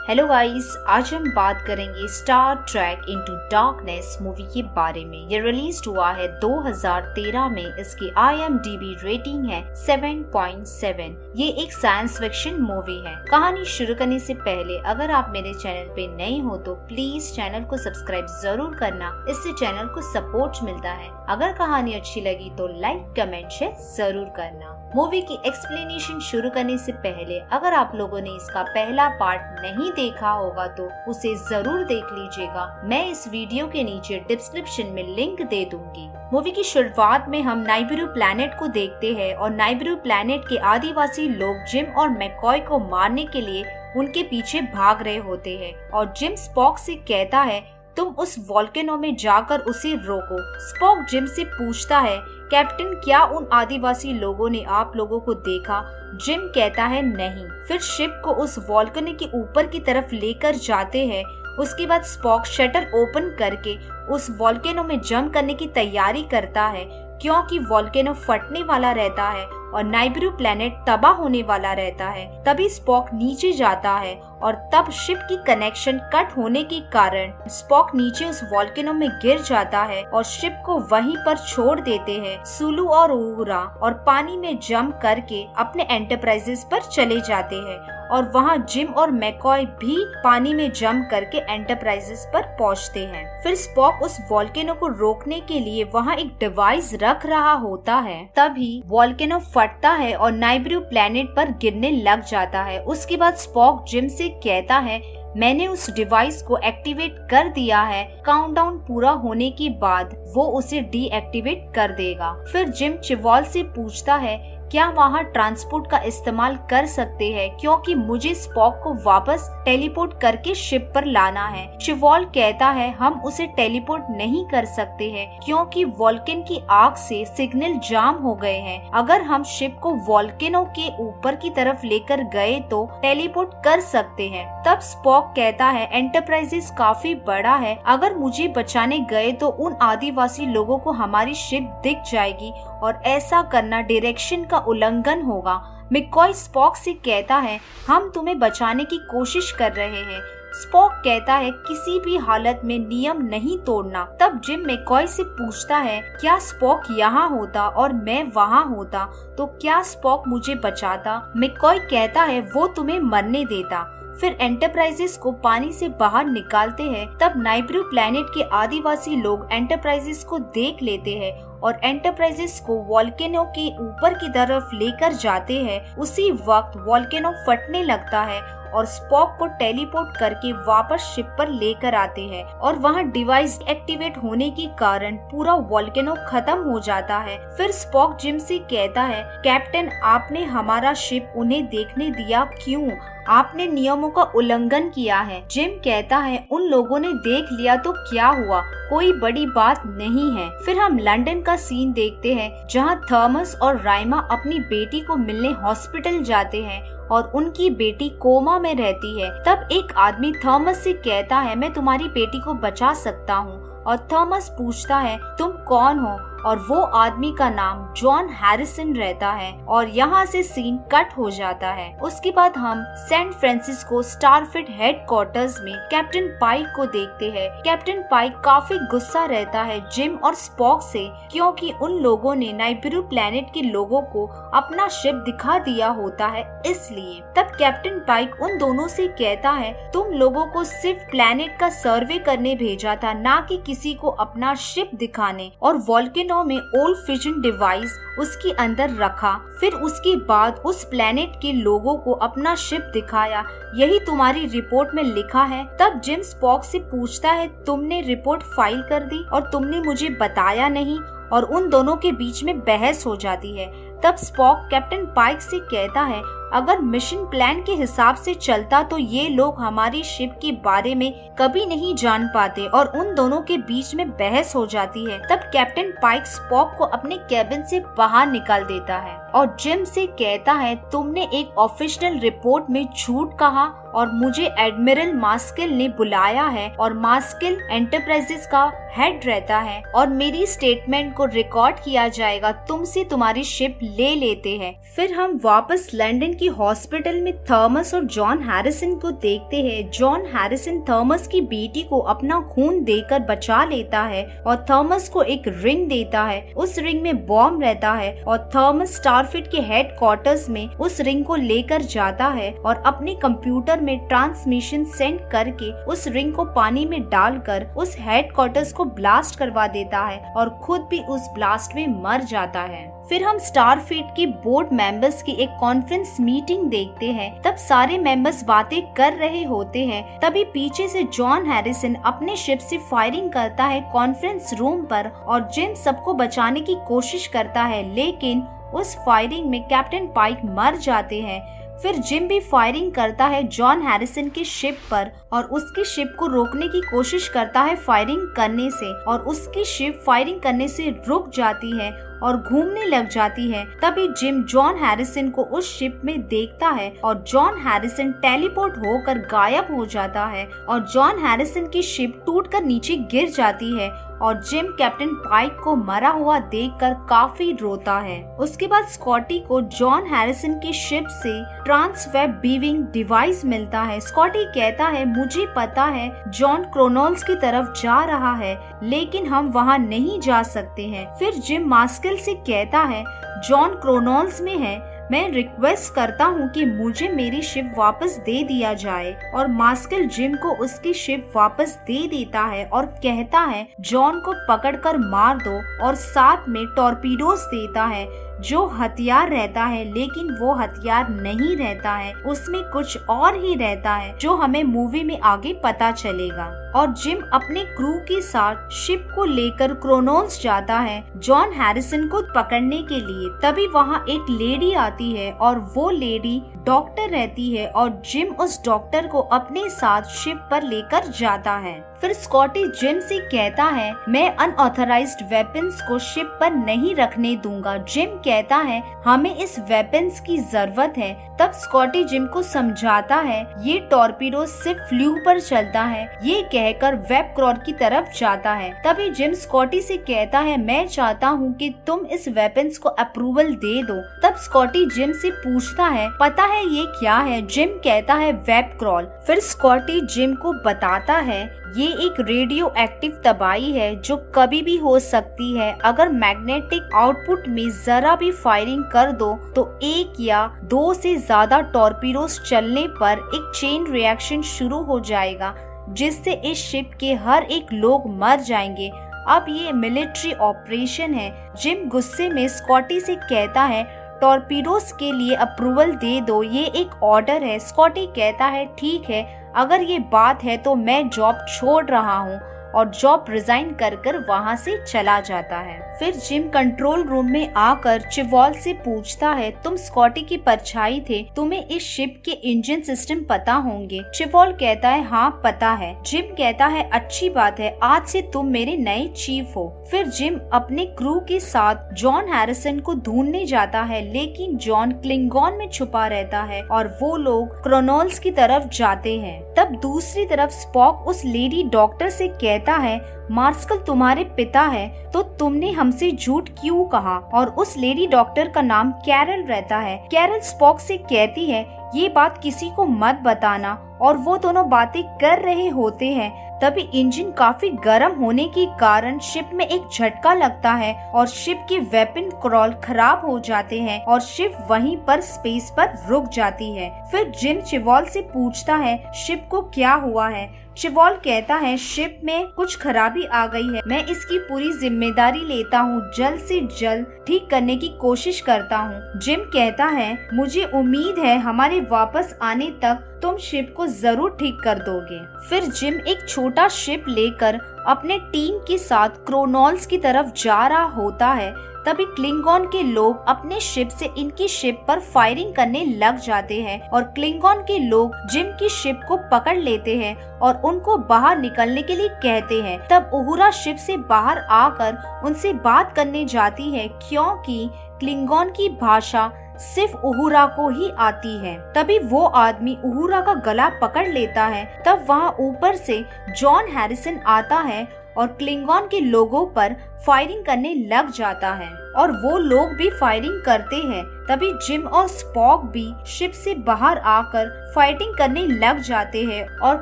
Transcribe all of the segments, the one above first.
Hello guys, आज हम बात करेंगे Star Trek into darkness movie के बारे में। ये रिलीज हुआ है 2013 में। इसकी IMDb रेटिंग है 7.7। ये एक साइंस फिक्शन मूवी है। कहानी शुरू करने से पहले अगर आप मेरे चैनल पे नए हो तो प्लीज चैनल को सब्सक्राइब जरूर करना, इससे चैनल को सपोर्ट मिलता है। अगर कहानी अच्छी लगी तो लाइक कमेंट शेयर जरूर करना। मूवी की एक्सप्लेनेशन शुरू करने से पहले अगर आप लोगों ने इसका पहला पार्ट नहीं देखा होगा तो उसे जरूर देख लीजिएगा। मैं इस वीडियो के नीचे डिस्क्रिप्शन में लिंक दे दूंगी। मूवी की शुरुआत में हम नाइबिरू प्लैनेट को देखते हैं और नाइबिरू प्लैनेट के आदिवासी लोग जिम और मैकॉय को मारने के लिए उनके पीछे भाग रहे होते हैं और जिम स्पॉक से कहता है तुम उस वोल्केनो में जाकर उसे रोको। स्पॉक जिम से पूछता है कैप्टन क्या उन आदिवासी लोगों ने आप लोगों को देखा? जिम कहता है नहीं। फिर शिप को उस वोल्केनो के ऊपर की तरफ लेकर जाते हैं। उसके बाद स्पॉक शटल ओपन करके उस वोल्केनो में जंप करने की तैयारी करता है क्योंकि वोल्केनो फटने वाला रहता है और नाइबिरू प्लैनेट तबाह होने वाला रहता है। तभी स्पॉक नीचे जाता है और तब शिप की कनेक्शन कट होने के कारण स्पॉक नीचे उस वोल्केनो में गिर जाता है और शिप को वहीं पर छोड़ देते हैं। सुलू और उरा और पानी में जंप करके अपने एंटरप्राइजेस पर चले जाते हैं और वहाँ जिम और मैकॉय भी पानी में जंप करके एंटरप्राइजेस पर पहुँचते हैं। फिर स्पॉक उस वोल्केनो को रोकने के लिए वहाँ एक डिवाइस रख रहा होता है। तभी वोल्केनो फटता है और नाइबिरू प्लैनेट पर गिरने लग जाता है। उसके बाद स्पॉक जिम से कहता है मैंने उस डिवाइस को एक्टिवेट कर दिया है, काउंटडाउन पूरा होने के बाद वो उसे डीएक्टिवेट कर देगा। फिर जिम चिवॉल से पूछता है क्या वहाँ ट्रांसपोर्ट का इस्तेमाल कर सकते हैं क्योंकि मुझे स्पॉक को वापस टेलीपोर्ट करके शिप पर लाना है। चिवॉल कहता है हम उसे टेलीपोर्ट नहीं कर सकते हैं क्योंकि वोल्केन की आग से सिग्नल जाम हो गए हैं। अगर हम शिप को वोल्केनो के ऊपर की तरफ लेकर गए तो टेलीपोर्ट कर सकते हैं। तब स्पॉक कहता है एंटरप्राइजेस काफी बड़ा है, अगर मुझे बचाने गए तो उन आदिवासी लोगों को हमारी शिप दिख जाएगी और ऐसा करना डायरेक्शन का उल्लंघन होगा। मैकॉय स्पॉक से कहता है हम तुम्हें बचाने की कोशिश कर रहे हैं। स्पॉक कहता है किसी भी हालत में नियम नहीं तोड़ना। तब जिम मैकॉय से पूछता है क्या स्पॉक यहाँ होता और मैं वहाँ होता तो क्या स्पॉक मुझे बचाता? मैकॉय कहता है वो तुम्हें मरने देता। फिर एंटरप्राइजेस को पानी से बाहर निकालते हैं। तब नाइबिरू प्लैनेट के आदिवासी लोग एंटरप्राइजेस को देख लेते हैं और एंटरप्राइजेस को वोल्केनो के ऊपर की तरफ लेकर जाते हैं। उसी वक्त वोल्केनो फटने लगता है और स्पॉक को टेलीपोर्ट करके वापस शिप पर लेकर आते हैं और वहाँ डिवाइस एक्टिवेट होने के कारण पूरा वोल्केनो खत्म हो जाता है। फिर स्पॉक जिम से कहता है कैप्टन आपने हमारा शिप उन्हें देखने दिया क्यों? आपने नियमों का उल्लंघन किया है। जिम कहता है उन लोगों ने देख लिया तो क्या हुआ, कोई बड़ी बात नहीं है। फिर हम लंदन का सीन देखते हैं जहां थॉमस और राइमा अपनी बेटी को मिलने हॉस्पिटल जाते हैं और उनकी बेटी कोमा में रहती है। तब एक आदमी थॉमस से कहता है मैं तुम्हारी बेटी को बचा सकता हूँ और थॉमस पूछता है तुम कौन हो और वो आदमी का नाम जॉन हैरिसन रहता है और यहाँ से सीन कट हो जाता है। उसके बाद हम सैन फ्रांसिस्को स्टारफिट हेडक्वार्टर्स में कैप्टन पाइक को देखते हैं। कैप्टन पाइक काफी गुस्सा रहता है जिम और स्पॉक से क्योंकि उन लोगों ने नाइबिरू प्लैनेट के लोगों को अपना शिप दिखा दिया होता है इसलिए। तब कैप्टन पाइक उन दोनों से कहता है तुम लोगों को सिर्फ प्लैनेट का सर्वे करने भेजा था, ना कि किसी को अपना शिप दिखाने। और वोल्केनो में ओल्ड फिजन डिवाइस उसके अंदर रखा। फिर उसके बाद उस प्लैनेट के लोगों को अपना शिप दिखाया, यही तुम्हारी रिपोर्ट में लिखा है। तब जिम स्पॉक से पूछता है तुमने रिपोर्ट फाइल कर दी और तुमने मुझे बताया नहीं और उन दोनों के बीच में बहस हो जाती है। तब स्पॉक कैप्टन पाइक से कहता है अगर मिशन प्लान के हिसाब से चलता तो ये लोग हमारी शिप के बारे में कभी नहीं जान पाते और उन दोनों के बीच में बहस हो जाती है। तब कैप्टन पाइक स्पॉक को अपने कैबिन से बाहर निकाल देता है और जिम से कहता है तुमने एक ऑफिशियल रिपोर्ट में झूठ कहा और मुझे एडमिरल मास्किल ने बुलाया है और मास्किल एंटरप्राइजेस का हेड रहता है और मेरी स्टेटमेंट को रिकॉर्ड किया जाएगा, तुमसे तुम्हारी शिप ले लेते हैं। फिर हम वापस लंदन की हॉस्पिटल में थॉमस और जॉन हैरिसन को देखते हैं। जॉन हैरिसन थॉमस की बेटी को अपना खून देकर बचा लेता है और थॉमस को एक रिंग देता है। उस रिंग में बॉम्ब रहता है और थॉमस स्टारफील्ड के हेड क्वार्टर्स में उस रिंग को लेकर जाता है और अपने कंप्यूटर में ट्रांसमिशन सेंड करके उस रिंग को पानी में डालकर उस हेड क्वार्टर्स को ब्लास्ट करवा देता है और खुद भी उस ब्लास्ट में मर जाता है। फिर हम स्टारफील्ड के बोर्ड मेंबर्स की एक कॉन्फ्रेंस मीटिंग देखते हैं। तब सारे मेंबर्स बातें कर रहे होते हैं। तभी पीछे से जॉन हैरिसन अपने शिप से फायरिंग करता है कॉन्फ्रेंस रूम पर और जिम सबको बचाने की कोशिश करता है, लेकिन उस फायरिंग में कैप्टन पाइक मर जाते हैं। फिर जिम भी फायरिंग करता है जॉन हैरिसन के शिप पर और उसकी शिप को रोकने की कोशिश करता है फायरिंग करने से और उसकी शिप फायरिंग करने से रुक जाती है और घूमने लग जाती है। तभी जिम जॉन हैरिसन को उस शिप में देखता है और जॉन हैरिसन टेलीपोर्ट होकर गायब हो जाता है और जॉन हैरिसन की शिप टूटकर नीचे गिर जाती है और जिम कैप्टन पाइक को मरा हुआ देखकर काफी रोता है। उसके बाद स्कॉटी को जॉन हैरिसन की शिप से ट्रांसवेब बीविंग डिवाइस मिलता है। स्कॉटी कहता है, मुझे पता है जॉन क्रोनोल्स की तरफ जा रहा है, लेकिन हम वहाँ नहीं जा सकते हैं। फिर जिम मास्किल से कहता है, जॉन क्रोनोल्स में है, मैं रिक्वेस्ट करता हूँ कि मुझे मेरी शिप वापस दे दिया जाए और मास्किल जिम को उसकी शिप वापस दे देता है और कहता है जॉन को पकड़कर मार दो और साथ में टॉर्पीडोज देता है जो हथियार रहता है, लेकिन वो हथियार नहीं रहता है, उसमें कुछ और ही रहता है जो हमें मूवी में आगे पता चलेगा। और जिम अपने क्रू के साथ शिप को लेकर क्रोनोल्स जाता है जॉन हैरिसन को पकड़ने के लिए। तभी वहाँ एक लेडी आती है और वो लेडी डॉक्टर रहती है और जिम उस डॉक्टर को अपने साथ शिप पर लेकर जाता है। फिर स्कॉटी जिम से कहता है, मैं अनऑथराइज्ड वेपन्स को शिप पर नहीं रखने दूंगा। जिम कहता है, हमें इस वेपन्स की जरूरत है। तब स्कॉटी जिम को समझाता है, ये टॉर्पीडो सिर्फ फ्लू पर चलता है। ये कहकर वेब क्रॉर की तरफ जाता है। तभी जिम स्कॉटी से कहता है, मैं चाहता हूँ कि तुम इस वेपन्स को अप्रूवल दे दो। तब स्कॉटी जिम से पूछता है, पता है ये क्या है? जिम कहता है, वेब क्रॉल। फिर स्कॉटी जिम को बताता है, ये एक रेडियो एक्टिव तबाही है जो कभी भी हो सकती है। अगर मैग्नेटिक आउटपुट में जरा भी फायरिंग कर दो तो 1 या 2 से ज्यादा टॉर्पीडोज चलने पर एक चेन रिएक्शन शुरू हो जाएगा जिससे इस शिप के हर एक लोग मर जाएंगे। अब ये मिलिट्री ऑपरेशन है। जिम गुस्से में स्कॉटी से कहता है, टॉर्पीडोज के लिए अप्रूवल दे दो, ये एक ऑर्डर है। स्कॉटी कहता है, ठीक है, अगर ये बात है तो मैं जॉब छोड़ रहा हूँ और जॉब रिजाइन कर वहाँ से चला जाता है। फिर जिम कंट्रोल रूम में आकर चिवॉल से पूछता है, तुम स्कॉटी की परछाई थे, तुम्हें इस शिप के इंजन सिस्टम पता होंगे। चिवॉल कहता है, हाँ पता है। जिम कहता है, अच्छी बात है, आज से तुम मेरे नए चीफ हो। फिर जिम अपने क्रू के साथ जॉन हैरिसन को ढूंढने जाता है, लेकिन जॉन क्लिंगॉन में छुपा रहता है और वो लोग क्रोनोल्स की तरफ जाते हैं। तब दूसरी तरफ स्पॉक उस लेडी डॉक्टर से कहता है, मार्स्कल तुम्हारे पिता है, तो तुमने हमसे झूठ क्यों कहा? और उस लेडी डॉक्टर का नाम कैरल रहता है। कैरल स्पॉक से कहती है, ये बात किसी को मत बताना। और वो दोनों बातें कर रहे होते हैं। तभी इंजन काफी गर्म होने के कारण शिप में एक झटका लगता है और शिप के वेपन क्रॉल खराब हो जाते हैं और शिप वहीं पर स्पेस पर रुक जाती है। फिर जिम चिवॉल से पूछता है, शिप को क्या हुआ है? चिवॉल कहता है, शिप में कुछ खराबी आ गई है, मैं इसकी पूरी जिम्मेदारी लेता हूँ, जल्द से जल्द ठीक करने की कोशिश करता हूँ। जिम कहता है, मुझे उम्मीद है हमारे वापस आने तक तुम शिप को जरूर ठीक कर दोगे। फिर जिम एक छोटा शिप लेकर अपने टीम के साथ क्रोनोल्स की तरफ जा रहा होता है। तभी क्लिंगॉन के लोग अपने शिप से इनकी शिप पर फायरिंग करने लग जाते हैं और क्लिंगॉन के लोग जिम की शिप को पकड़ लेते हैं और उनको बाहर निकलने के लिए कहते हैं। तब उहुरा शिप से बाहर आकर उनसे बात करने जाती है, क्योंकि क्लिंगॉन की भाषा सिर्फ उहुरा को ही आती है। तभी वो आदमी उहुरा का गला पकड़ लेता है। तब वहाँ ऊपर से जॉन हैरिसन आता है और क्लिंगॉन के लोगों पर फायरिंग करने लग जाता है और वो लोग भी फायरिंग करते हैं। तभी जिम और स्पॉक भी शिप से बाहर आकर फाइटिंग करने लग जाते हैं और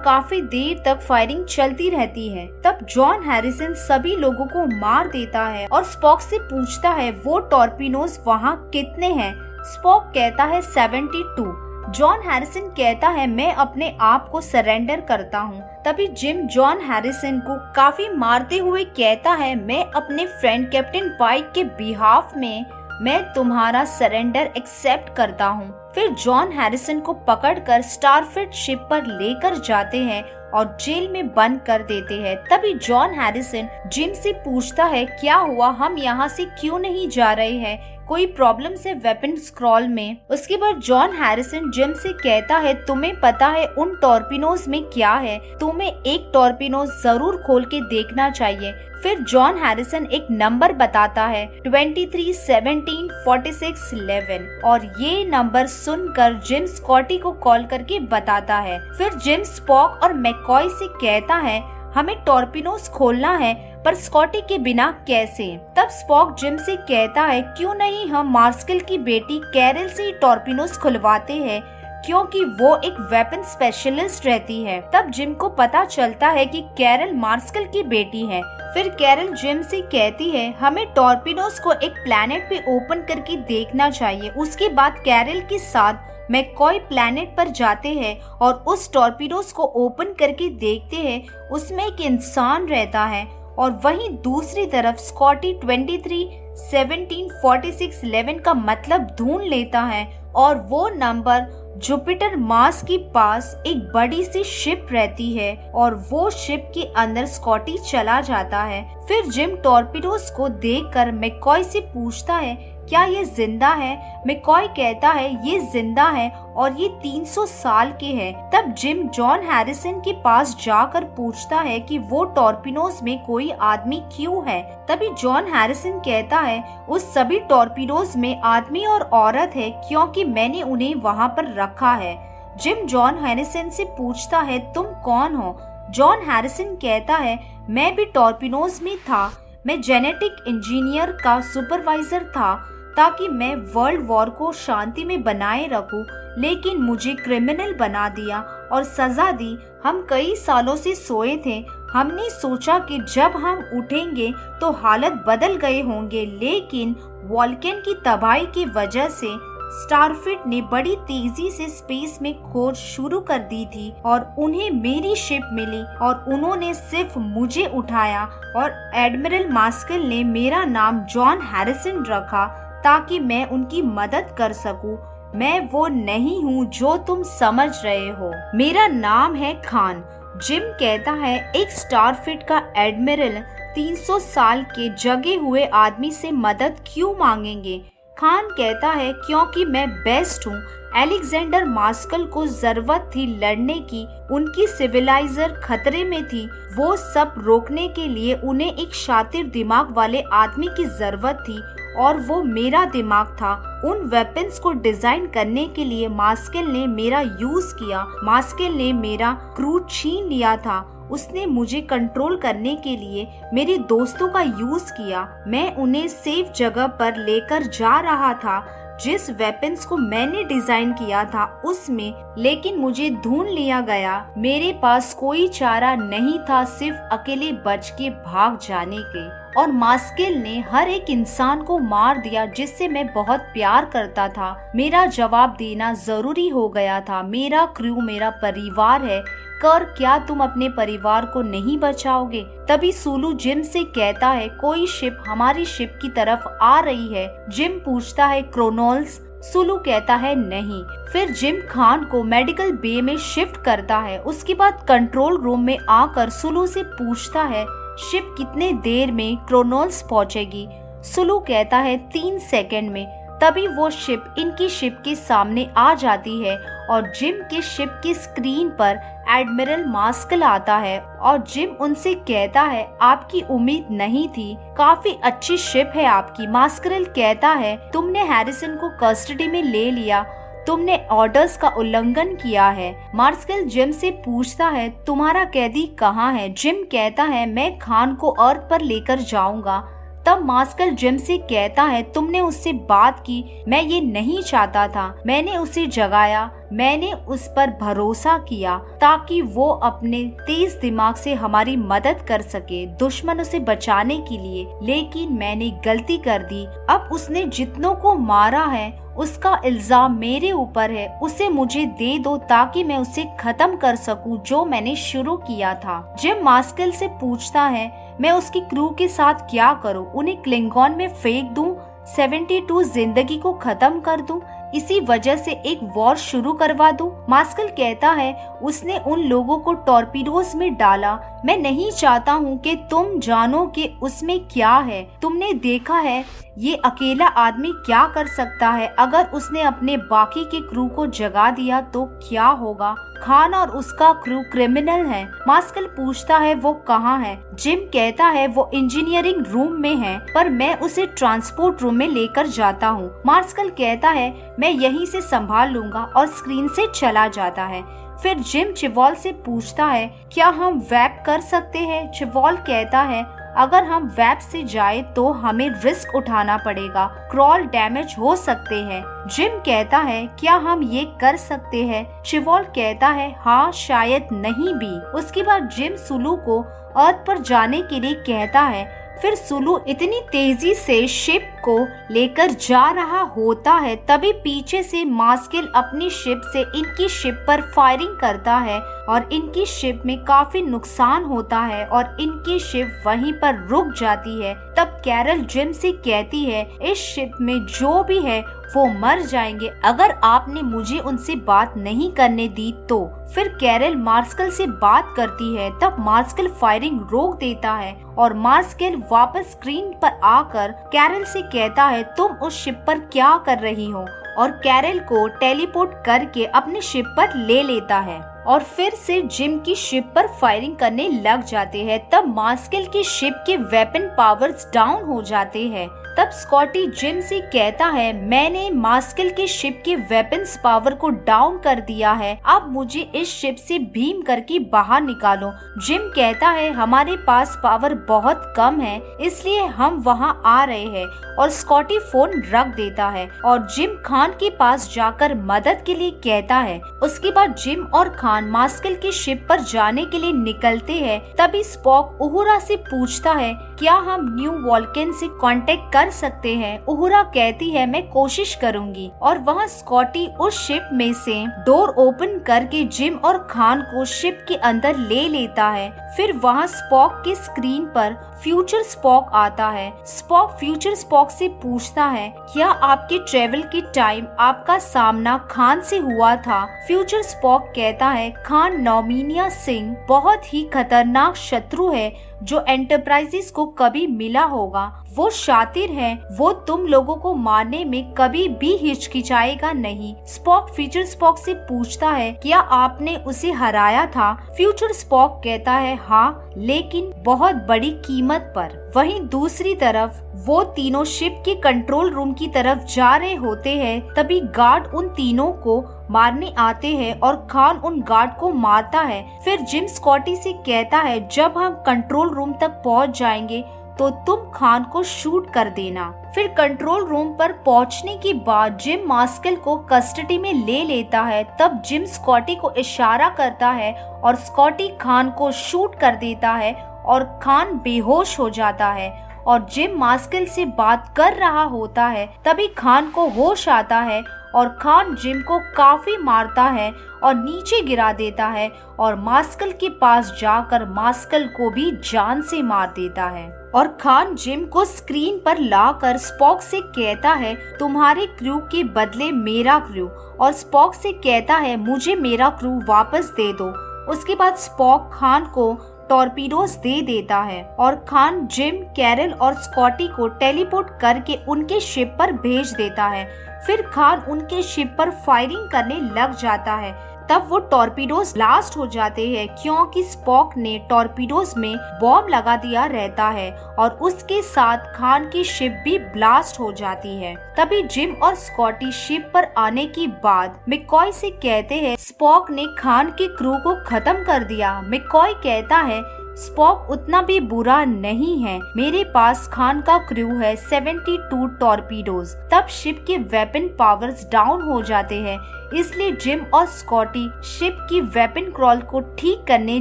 काफी देर तक फायरिंग चलती रहती है। तब जॉन हैरिसन सभी लोगों को मार देता है और स्पॉक से पूछता है वो टॉर्पिडोज वहाँ कितने हैं। स्पॉक कहता है 72। जॉन हैरिसन कहता है मैं अपने आप को सरेंडर करता हूँ। तभी जिम जॉन हैरिसन को काफी मारते हुए कहता है मैं अपने फ्रेंड कैप्टन पाइक के बिहाफ में मैं तुम्हारा सरेंडर एक्सेप्ट करता हूँ। फिर जॉन हैरिसन को पकड़कर स्टारफिट शिप पर लेकर जाते हैं और जेल में बंद कर देते हैं। तभी जॉन हैरिसन जिम से पूछता है क्या हुआ, हम यहाँ से क्यों नहीं जा रहे हैं, कोई प्रॉब्लम से वेपन स्क्रॉल में। उसके बाद जॉन हैरिसन जिम से कहता है तुम्हें पता है उन टॉर्पिडोज में क्या है, तुम्हें एक टॉर्पिडो जरूर खोल के देखना चाहिए। फिर जॉन हैरिसन एक नंबर बताता है 23, 17, 46, 11 और ये नंबर सुनकर जिम स्कॉटी को कॉल करके बताता है। फिर जिम स्पॉक और मैकॉय से कहता है हमें टॉर्पिडोज खोलना है पर स्कॉटी के बिना कैसे। तब स्पॉक जिम से कहता है क्यों नहीं हम मार्स्किल की बेटी कैरल से टॉर्पिडोज खुलवाते हैं क्योंकि वो एक वेपन स्पेशलिस्ट रहती है। तब जिम को पता चलता है कि कैरल मार्स्किल की बेटी है। फिर कैरल जिम से कहती है हमें टॉर्पिडोज को एक प्लैनेट पे ओपन करके देखना चाहिए। उसके बाद कैरल के साथ मैकॉय प्लैनेट पर जाते हैं और उस टॉर्पिडोज को ओपन करके देखते हैं, उसमें एक इंसान रहता है और वहीं दूसरी तरफ स्कॉटी 23, 17, 46, 11 का मतलब ढूंढ लेता है और वो नंबर जुपिटर मार्स के पास एक बड़ी सी शिप रहती है और वो शिप के अंदर स्कॉटी चला जाता है। फिर जिम टॉर्पिडोज को देखकर मैकॉय से पूछता है क्या ये जिंदा है। मैकॉय कहता है ये जिंदा है और ये 300 साल के है। तब जिम जॉन हैरिसन के पास जाकर पूछता है कि वो टॉर्पिडोज में कोई आदमी क्यों है। तभी जॉन हैरिसन कहता है उस सभी टॉर्पिडोज में आदमी और औरत है क्योंकि मैंने उन्हें वहाँ पर रखा है। जिम जॉन हैरिसन से पूछता है तुम कौन हो। जॉन हैरिसन कहता है मैं भी टॉर्पिडोज में था, मैं जेनेटिक इंजीनियर का सुपरवाइजर था ताकि मैं वर्ल्ड वॉर को शांति में बनाए रखूं, लेकिन मुझे क्रिमिनल बना दिया और सजा दी। हम कई सालों से सोए थे, हमने सोचा कि जब हम उठेंगे तो हालत बदल गए होंगे, लेकिन वॉल्केन की तबाही की वजह से स्टारफिट ने बड़ी तेजी से स्पेस में खोज शुरू कर दी थी और उन्हें मेरी शिप मिली और उन्होंने सिर्फ मुझे उठाया और एडमिरल मार्स्किल ने मेरा नाम जॉन हैरिसन रखा ताकि मैं उनकी मदद कर सकूं। मैं वो नहीं हूँ जो तुम समझ रहे हो, मेरा नाम है खान। जिम कहता है एक स्टारफिट का एडमिरल 300 साल के जगे हुए आदमी से मदद क्यों मांगेंगे। खान कहता है क्योंकि मैं बेस्ट हूँ। अलेक्जेंडर मार्स्किल को जरूरत थी लड़ने की, उनकी सिविलाइजर खतरे में थी, वो सब रोकने के लिए उन्हें एक शातिर दिमाग वाले आदमी की जरूरत थी और वो मेरा दिमाग था। उन वेपन्स को डिजाइन करने के लिए मार्स्किल ने मेरा यूज किया। मार्स्किल ने मेरा क्रू छीन लिया था, उसने मुझे कंट्रोल करने के लिए मेरे दोस्तों का यूज किया। मैं उन्हें सेफ जगह पर लेकर जा रहा था जिस वेपन्स को मैंने डिजाइन किया था उसमें, लेकिन मुझे ढूंढ लिया गया। मेरे पास कोई चारा नहीं था सिर्फ अकेले बच के भाग जाने के, और मार्स्किल ने हर एक इंसान को मार दिया जिससे मैं बहुत प्यार करता था। मेरा जवाब देना जरूरी हो गया था। मेरा क्रू मेरा परिवार है, कर क्या तुम अपने परिवार को नहीं बचाओगे। तभी सुलू जिम से कहता है कोई शिप हमारी शिप की तरफ आ रही है। जिम पूछता है क्रोनोल्स। सुलू कहता है नहीं। फिर जिम खान को मेडिकल बे में शिफ्ट करता है। उसके बाद कंट्रोल रूम में आकर सुलू से पूछता है शिप कितने देर में क्रोनोल्स पहुंचेगी। सुलू कहता है 3 सेकंड में। तभी वो शिप इनकी शिप के सामने आ जाती है और जिम के शिप की स्क्रीन पर एडमिरल मास्कल आता है और जिम उनसे कहता है आपकी उम्मीद नहीं थी, काफी अच्छी शिप है आपकी। मास्कल कहता है तुमने हैरिसन को कस्टडी में ले लिया, तुमने ऑर्डर्स का उल्लंघन किया है। मार्स्कल जिम से पूछता है तुम्हारा कैदी कहाँ है? जिम कहता है मैं खान को अर्थ पर लेकर जाऊंगा। तब मास्कल जिम से कहता है तुमने उससे बात की, मैं ये नहीं चाहता था, मैंने उसे जगाया, मैंने उस पर भरोसा किया ताकि वो अपने तेज दिमाग से हमारी मदद कर सके दुश्मनों से बचाने के लिए, लेकिन मैंने गलती कर दी। अब उसने जितनों को मारा है उसका इल्जाम मेरे ऊपर है, उसे मुझे दे दो ताकि मैं उसे खत्म कर सकूं जो मैंने शुरू किया था। जिम मास्कल से पूछता है मैं उसकी क्रू के साथ क्या करूं? उन्हें क्लिंगॉन में फेंक दूं, 72 जिंदगी को खत्म कर दूं, इसी वजह से एक वॉर शुरू करवा दूं? मास्कल कहता है उसने उन लोगों को टॉर्पीडोज में डाला, मैं नहीं चाहता हूं कि तुम जानो कि उसमें क्या है। तुमने देखा है ये अकेला आदमी क्या कर सकता है, अगर उसने अपने बाकी के क्रू को जगा दिया तो क्या होगा? खान और उसका क्रू क्रिमिनल है। मास्कल पूछता है वो कहाँ है? जिम कहता है वो इंजीनियरिंग रूम में है, पर मैं उसे ट्रांसपोर्ट रूम में लेकर जाता हूँ। मास्कल कहता है मैं यहीं से संभाल लूंगा और स्क्रीन से चला जाता है। फिर जिम चिवॉल से पूछता है क्या हम वैप कर सकते हैं? चिवॉल कहता है अगर हम वैप से जाए तो हमें रिस्क उठाना पड़ेगा, क्रॉल डैमेज हो सकते हैं। जिम कहता है क्या हम ये कर सकते हैं? चिवॉल कहता है हाँ शायद नहीं भी। उसके बाद जिम सुलू को अर्थ पर जाने के लिए कहता है। फिर सुलू इतनी तेजी से शिप को लेकर जा रहा होता है, तभी पीछे से मास्किल अपनी शिप से इनकी शिप पर फायरिंग करता है और इनकी शिप में काफी नुकसान होता है और इनकी शिप वहीं पर रुक जाती है। तब कैरल जिम से कहती है इस शिप में जो भी है वो मर जाएंगे अगर आपने मुझे उनसे बात नहीं करने दी तो। फिर कैरल मार्स्कल से बात करती है, तब मार्स्कल फायरिंग रोक देता है और मार्स्कल वापस स्क्रीन पर आकर कैरल से कहता है तुम उस शिप पर क्या कर रही हो, और कैरल को टेलीपोर्ट करके अपने शिप पर ले लेता है और फिर से जिम की शिप पर फायरिंग करने लग जाते हैं। तब मास्किल की शिप के वेपन पावर्स डाउन हो जाते हैं। तब स्कॉटी जिम से कहता है मैंने मास्किल की शिप के वेपन्स पावर को डाउन कर दिया है, अब मुझे इस शिप से बीम करके बाहर निकालो। जिम कहता है हमारे पास पावर बहुत कम है इसलिए हम वहां आ रहे हैं, और स्कॉटी फोन रख देता है और जिम खान के पास जाकर मदद के लिए कहता है। उसके बाद जिम और खान मास्किल की शिप पर जाने के लिए निकलते हैं। तभी स्पॉक उहुरा से पूछता है क्या हम न्यू वॉल्केन से कांटेक्ट कर सकते हैं? उहुरा कहती है मैं कोशिश करूंगी, और वहाँ स्कॉटी उस शिप में से डोर ओपन करके जिम और खान को शिप के अंदर ले लेता है। फिर वहाँ स्पॉक के स्क्रीन पर फ्यूचर स्पॉक आता है। स्पॉक फ्यूचर स्पॉक से पूछता है क्या आपके ट्रेवल के टाइम आपका सामना खान से हुआ था? फ्यूचर स्पॉक कहता है खान नौमीनिया सिंह बहुत ही खतरनाक शत्रु है जो एंटरप्राइजेस को कभी मिला होगा। वो शातिर है, वो तुम लोगों को मारने में कभी भी हिचकिचाएगा नहीं। स्पॉक फ्यूचर स्पॉक से पूछता है क्या आपने उसे हराया था? फ्यूचर स्पॉक कहता है हाँ, लेकिन बहुत बड़ी कीमत पर। वहीं दूसरी तरफ वो तीनों शिप के कंट्रोल रूम की तरफ जा रहे होते हैं। तभी गार्ड उन तीनों को मारने आते हैं और खान उन गार्ड को मारता है। फिर जिम स्कॉटी से कहता है जब हम कंट्रोल रूम तक पहुंच जाएंगे तो तुम खान को शूट कर देना। फिर कंट्रोल रूम पर पहुंचने के बाद जिम मास्किल को कस्टडी में ले लेता है। तब जिम स्कॉटी को इशारा करता है और स्कॉटी खान को शूट कर देता है और खान बेहोश हो जाता है और जिम मास्किल से बात कर रहा होता है। तभी खान को होश आता है और खान जिम को काफी मारता है और नीचे गिरा देता है और मास्किल के पास जाकर मास्किल को भी जान से मार देता है। और खान जिम को स्क्रीन पर लाकर स्पॉक से कहता है तुम्हारे क्रू के बदले मेरा क्रू, और स्पॉक से कहता है मुझे मेरा क्रू वापस दे दो। उसके बाद स्पॉक खान को टॉर्पीडोज दे देता है और खान जिम, कैरल और स्कॉटी को टेलीपोर्ट करके उनके शिप पर भेज देता है। फिर खान उनके शिप पर फायरिंग करने लग जाता है। तब वो टॉर्पीडोज ब्लास्ट हो जाते हैं क्योंकि स्पॉक ने टॉर्पीडोज में बॉम्ब लगा दिया रहता है और उसके साथ खान की शिप भी ब्लास्ट हो जाती है। तभी जिम और स्कॉटी शिप पर आने के बाद मैककॉय से कहते हैं स्पॉक ने खान के क्रू को खत्म कर दिया। मैककॉय कहता है स्पॉक उतना भी बुरा नहीं है, मेरे पास खान का क्रू है 72 टॉर्पीडोज। तब शिप के वेपन पावर्स डाउन हो जाते हैं, इसलिए जिम और स्कॉटी शिप की वेपन क्रॉल को ठीक करने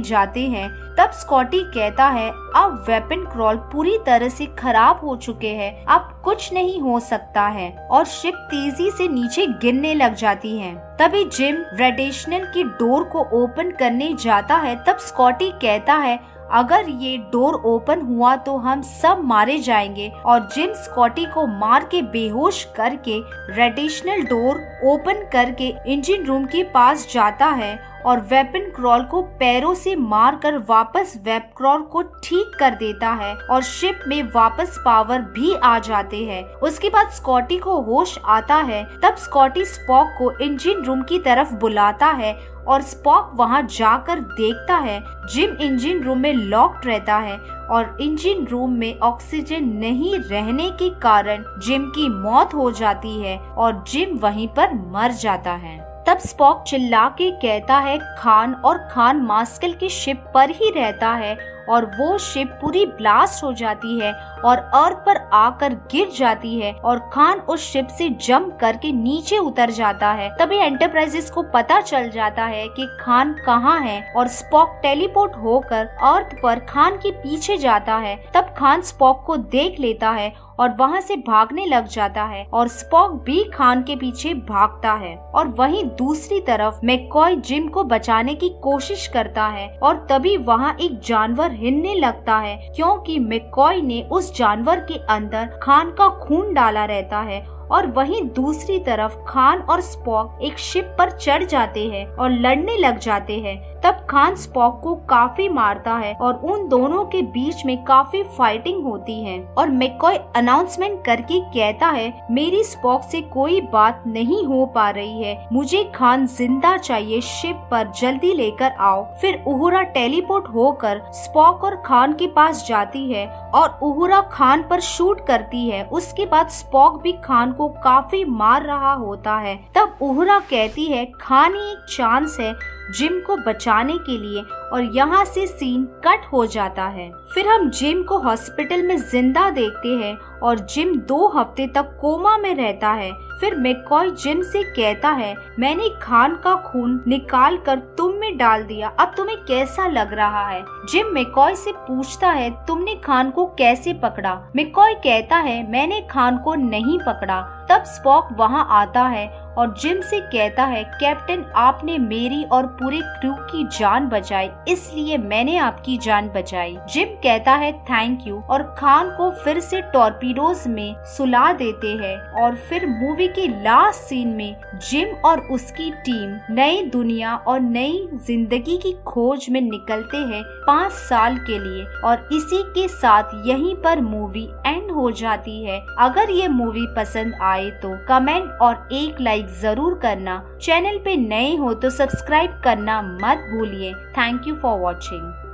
जाते हैं। तब स्कॉटी कहता है अब वेपन क्रॉल पूरी तरह से खराब हो चुके हैं, अब कुछ नहीं हो सकता है और शिप तेजी से नीचे गिरने लग जाती है। तभी जिम रेडिशनल की डोर को ओपन करने जाता है। तब स्कॉटी कहता है अगर ये डोर ओपन हुआ तो हम सब मारे जाएंगे और जिम स्कॉटी को मार के बेहोश करके रेडिशनल डोर ओपन करके इंजन रूम के पास जाता है और वेपन क्रॉल को पैरों से मारकर वापस वेब क्रॉल को ठीक कर देता है और शिप में वापस पावर भी आ जाते हैं। उसके बाद स्कॉटी को होश आता है। तब स्कॉटी स्पॉक को इंजन रूम की तरफ बुलाता है और स्पॉक वहां जाकर देखता है जिम इंजन रूम में लॉक्ड रहता है और इंजन रूम में ऑक्सीजन नहीं रहने के कारण जिम की मौत हो जाती है और जिम वहीं पर मर जाता है। तब स्पॉक चिल्ला के कहता है खान, और खान मास्कल की शिप पर ही रहता है और वो शिप पूरी ब्लास्ट हो जाती है और अर्थ पर आकर गिर जाती है और खान उस शिप से जंप करके नीचे उतर जाता है। तभी एंटरप्राइजेस को पता चल जाता है कि खान कहाँ है और स्पॉक टेलीपोर्ट होकर अर्थ पर खान के पीछे जाता है। तब खान स्पॉक को देख लेता है और वहाँ से भागने लग जाता है और स्पॉक भी खान के पीछे भागता है। और वहीं दूसरी तरफ मैककॉय जिम को बचाने की कोशिश करता है और तभी वहाँ एक जानवर हिलने लगता है क्योंकि मैककॉय ने उस जानवर के अंदर खान का खून डाला रहता है। और वहीं दूसरी तरफ खान और स्पॉक एक शिप पर चढ़ जाते हैं और लड़ने लग जाते हैं। तब खान स्पॉक को काफी मारता है और उन दोनों के बीच में काफी फाइटिंग होती है और मैककॉय अनाउंसमेंट करके कहता है मेरी स्पॉक से कोई बात नहीं हो पा रही है, मुझे खान जिंदा चाहिए, शिप पर जल्दी लेकर आओ। फिर उहुरा टेलीपोर्ट होकर स्पॉक और खान के पास जाती है और उहुरा खान पर शूट करती है। उसके बाद स्पॉक भी खान को काफी मार रहा होता है। तब उहुरा कहती है खान ही एक चांस है जिम को बचाने के लिए और यहाँ से सीन कट हो जाता है। फिर हम जिम को हॉस्पिटल में जिंदा देखते हैं और जिम 2 हफ्ते तक कोमा में रहता है। फिर मैककॉय जिम से कहता है मैंने खान का खून निकाल कर तुम में डाल दिया, अब तुम्हें कैसा लग रहा है? जिम मैककॉय से पूछता है तुमने खान को कैसे पकड़ा? मैककॉय कहता है मैंने खान को नहीं पकड़ा। तब स्पॉक वहाँ आता है और जिम से कहता है कैप्टन आपने मेरी और पूरे क्रू की जान बचाई, इसलिए मैंने आपकी जान बचाई। जिम कहता है थैंक यू और खान को फिर से टॉर्पीडोज में सुला देते हैं। और फिर मूवी के लास्ट सीन में जिम और उसकी टीम नई दुनिया और नई जिंदगी की खोज में निकलते हैं 5 साल के लिए और इसी के साथ यहीं पर मूवी एंड हो जाती है। अगर ये मूवी पसंद आए तो कमेंट और एक लाइक जरूर करना। चैनल पे नए हो तो सब्सक्राइब करना मत भूलिए। Thank you for watching.